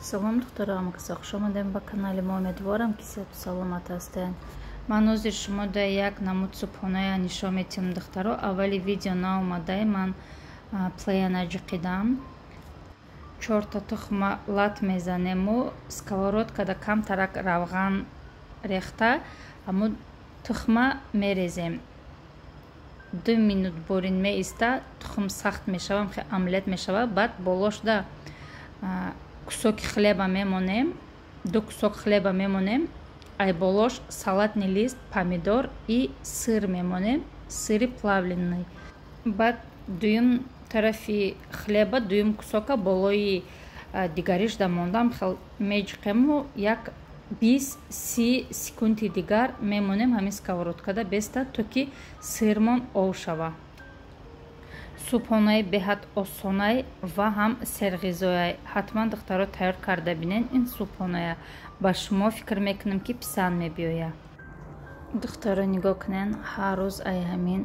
Салом духтарам, خوش آمدین ба канали мо. امیدوارم که صحت و سلامت هستین. من حاضر شما در یک نمود صبحانه نشان میدم دخترا. اولی ویدیو ناومده من پلی نجقیدم. 4 تا تخم لات میزنیم و сковородка да кам тарак равған рехта аму тухма мерезем. 2 минут борин меиста тухм сахт мешава, омлет мешава. Баъд болош да кусоки хлеба мемонем, 2 кусок хлеба мемонем, ай болош салатный лист, помидор и сыр мемонем, сыри плавленый. Баъд дуюм тарафи хлеба, дуюм кусока болои дигариш да мондам хел меҷиқему як 20-30 секунди дигар мемонем ҳамин сковородкада беста то ки сырмон ов шава. Субҳонаи беҳад осонай ва ҳам серғизояй. ҳатман духтаро тайёр карда бинен. ин субҳоная ба шумо фикр мекунам ки писанд мебиёя. духтаро нигоҳ кунен, ҳар рӯз ай ҳамин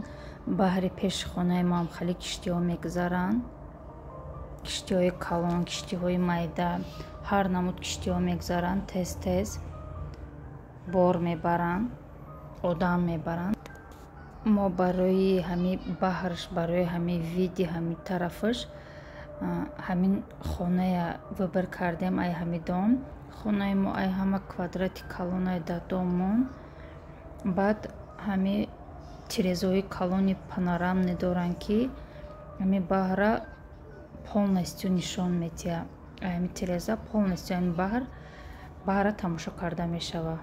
баҳри пеши хонаи мо ҳам хеле киштиҳо мегузаранд. киштиҳои калон, киштиҳои майда, ҳар намуд киштиҳо мегузаранд. тез бор мебаранд, одам мебаранд. мо барои ҳами баҳрш, барои ҳами види ҳами тарафш ҳамин хоная выбор кардем. ай ҳамидон хонаи мо ай ҳама квадрати калонай да домон. баъд ҳами тирезои калони панорамне доранд ки ҳами баҳра полностью нишон метия. ҳами тиреза полностью ҳами баҳра тамошо карда мешава.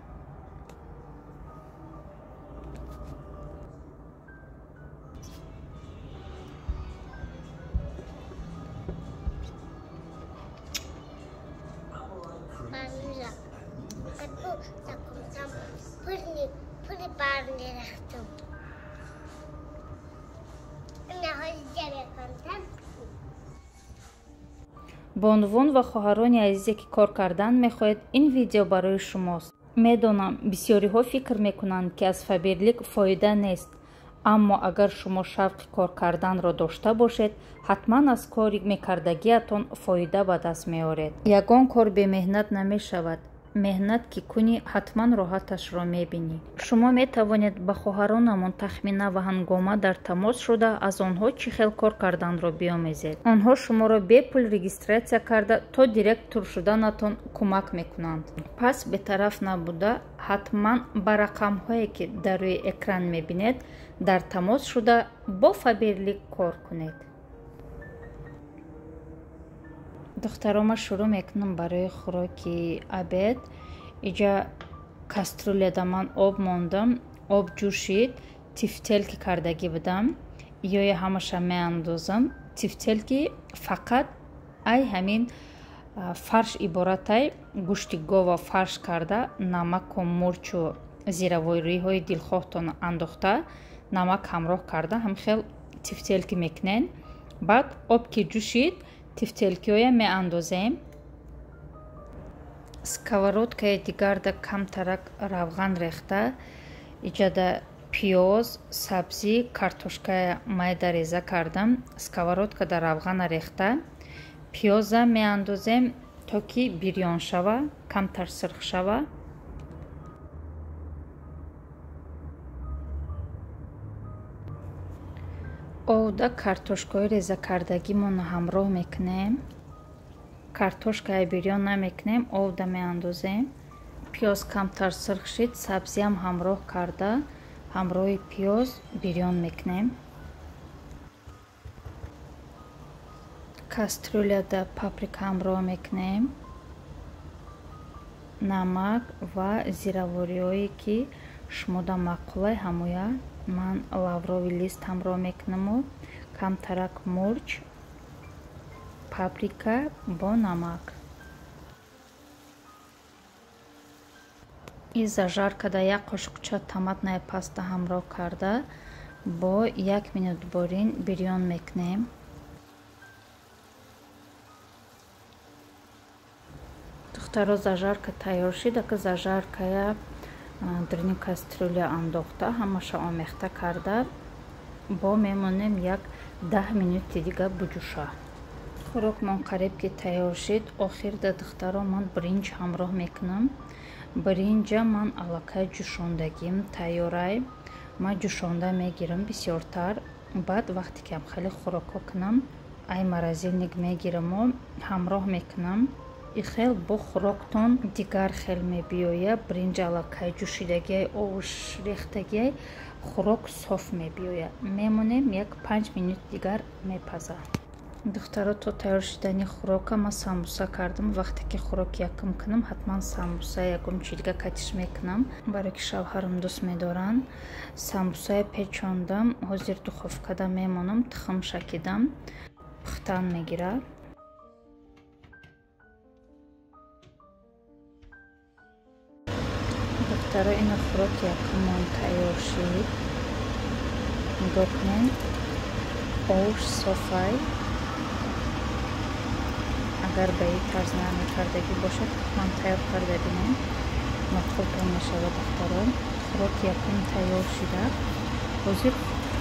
бонувон ва хоҳарони азизе ки кор кардан мехоҳед, ин видео барои шумост. медонам бисёриҳо фикр мекунанд ки аз фаберлик фоида нест, аммо агар шумо шавқи кор карданро дошта бошед, ҳатман аз кори мекардагиатон фоида ба даст меоред. ягон кор бемеҳнат намешавад. меҳнат ки кунӣ, ҳатман роҳаташро мебинӣ. шумо метавонед ба хоҳаронамон тахмина ва ҳангома дар тамос шуда аз онҳо чӣ хел кор карданро биомезед. онҳо шуморо бепул регистратсия карда то директор шуданатон кӯмак мекунанд. пас бетараф набуда, ҳатман ба рақамҳое ки дар рӯи экран мебинед дар тамос шуда бо фаберлик кор кунед. духтаро ма шурӯъ мекунам барои хӯроки обед. иҷа каструледа ман об мондам, об ҷӯшид, тифтелки кардагӣ будам. ёя ҳамаша меандозам. тифтелки фақат ай ҳамин фарш иборатай гӯшти гова фарш карда, намаку мурчу зиравориҳои дилхоҳтон андохта, намак ҳамроҳ карда ҳамхел тифтелки мекунен. баъд об ки ҷӯшид, тифтелкиҳоя меандозем. сковородкаи дигарда камтарак равған рехта, иҷада пиёз, сабзӣ, картошкая майда реза кардам. сковородкада равғана рехта пиёза меандозем то ки бирён шава, камтар сирх шава. овда картошкаи реза кардагимона ҳамроҳ мекунем. картошкаи бирён намекунем, овда меандозем. пиёз камтар сирх шид, сабзиам ҳамроҳ карда ҳамроҳи пиёз бирён мекунем. кастрюляда паприка ҳамроҳ мекунем. намак ва зиравориҳое ки шумода маъқулай ҳамоя. ман лаврови лист ҳамроҳ мекунаму камтарак мурч, паприка бо намак. и зажаркада як қошуқча томатная паста ҳамроҳ карда бо 1 минут борин бирён мекунем. духтаро зажарка тайёр шид. ака зажаркая дар ин кастрюля андохта, ҳамаша омехта карда бо мемонем як 10 минути дига буҷӯша. хӯрокмон қариб ки тайёр шид. Охир да духтаро ман бринҷ ҳамроҳ мекунам. Бринҷа ман аллакай ҷӯшондагим тайёрай. Ман ҷӯшонда мегирам бисёртар. Баъд вақте ки хеле хӯрокҳо кунам, ай маразилник мегираму ҳамроҳ мекунам. Ихел бо хӯроктон дигар хел мебиёя. Бринҷа аллакай ҷӯшидагиай, овуш рехтагиай, хӯрок соф мебиёя. Мемонем як 5 минут дигар мепаза. Духтаро то тайёр шидани хӯрока ман самбуса кардам. Вақте ки хӯрок якум кунам, ҳатман самбуса ягум чилга катиш мекунам, барои ки шавҳарам дӯст медоранд. Самбусаи печондам ҳозир духовкада мемонам, тухм шакидам, пухтан мегирад. Духтаро ина хӯрок якумон тайёр шид. Нигоҳ кунед, овуш софай. Агар ба ин тарз намекардагӣ бошад, ҳатман тайёр карда бинем. Мақултон мешавад духтаро. Хӯрок якум тайёр шуда. Ҳозир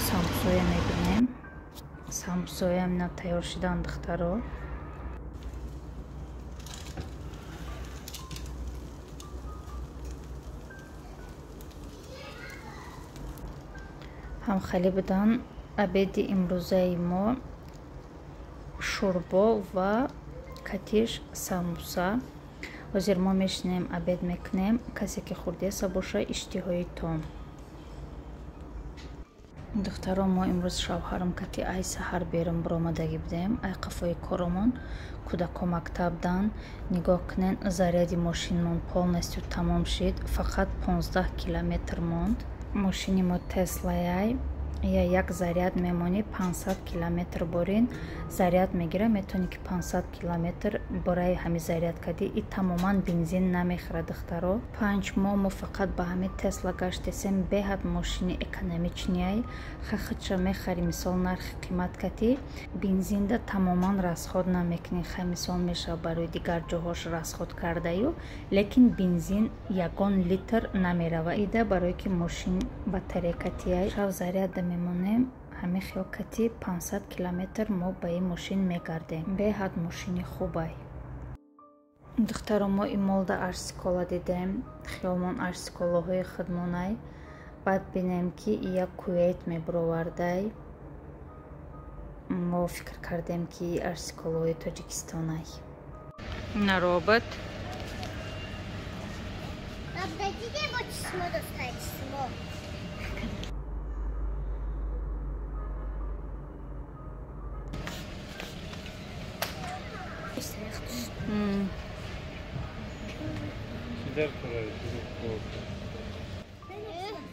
самбусоя мебинем. Самбусоям ина тайёр шидаанд духтаро. ҳамхали будан обеди имрӯзаи мо шӯрбо ва катиш самбуса. ҳозир мо мешинем обед мекунем. Касе ки хурдеса боша иштиҳои том. духтаро мо имрӯз шавҳарам кати ай саҳар берун биромадагӣ будем. Ай қафои коромон, кӯдако мактаб дан. Нигоҳ кунен, заряди мошинмон полностью тамом шид. Фақат 15 километр монд. Мошини мо Теслаяй. Я як заряд мемони 500 километр борин заряд мегира. Метони ки 500 километр бораи ҳами заряд кади и тамоман бензин намехӯрад духтаро. 5 моҳ мо фақат ба ҳами Тесла гаштесем. Беҳад мошини экономичнияй. хахача мехари мисол нархи қимат кати бензинда тамоман расход намекунӣ. хай мисол меша барои дигар ҷоҳош расход кардаю, лекин бензин 1 литр намерава ида, барое ки мошин батария катияй шав заряда мемонем. ҳамин хел кати 500 километр мо ба ин мошин мегардем. Беҳад мошини хубай. духтаро мо имолда арсикола дидем. хиёлмон арсиколаҳои худмонай. баъд бинем ки як кувейт мебировардай. мо фикр кардем ки арсиколаҳои тоҷикистонай. На робот.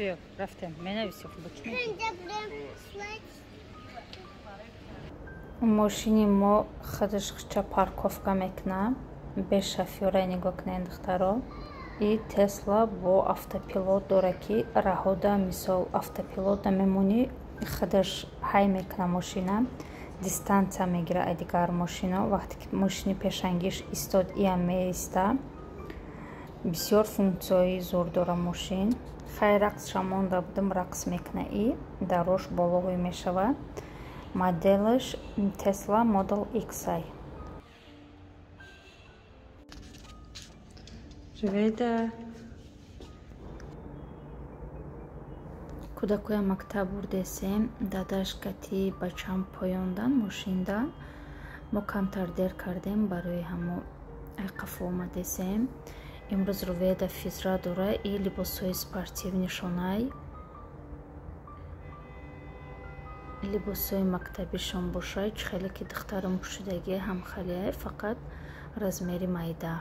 Yo'q, raftem. Mena visif buchni. Мошини мо хадишхча парковка мекна. Без шофёра нигоҳ кунед духтаро. И Тесла бо автопилот дора ки раҳода мисол автопилота мемони хадаш ҳай мекна мошина. Дистанция мегира дигар мошино. Вақте ки мошини пешангиш истод иам меиста. Бисёр функсияи зур дора мошин. Хай рақс шамонда будам, рақс мекна и дарош боловой мешавад. Моделаш Tesla Model XI. Живеда. Кӯдакоя мактаб бурдесем. Дадаш кати бачам поёндан мошиндан. Мо камтар дер кардем барои ҳамо айқафо омадесем. имрӯз Руведа физра дора и либосҳои спортивнишонай. либосҳои мактабишон бошад. Хеле ки духтарам пӯшидагӣ ҳамхалияй, фақат размери майда.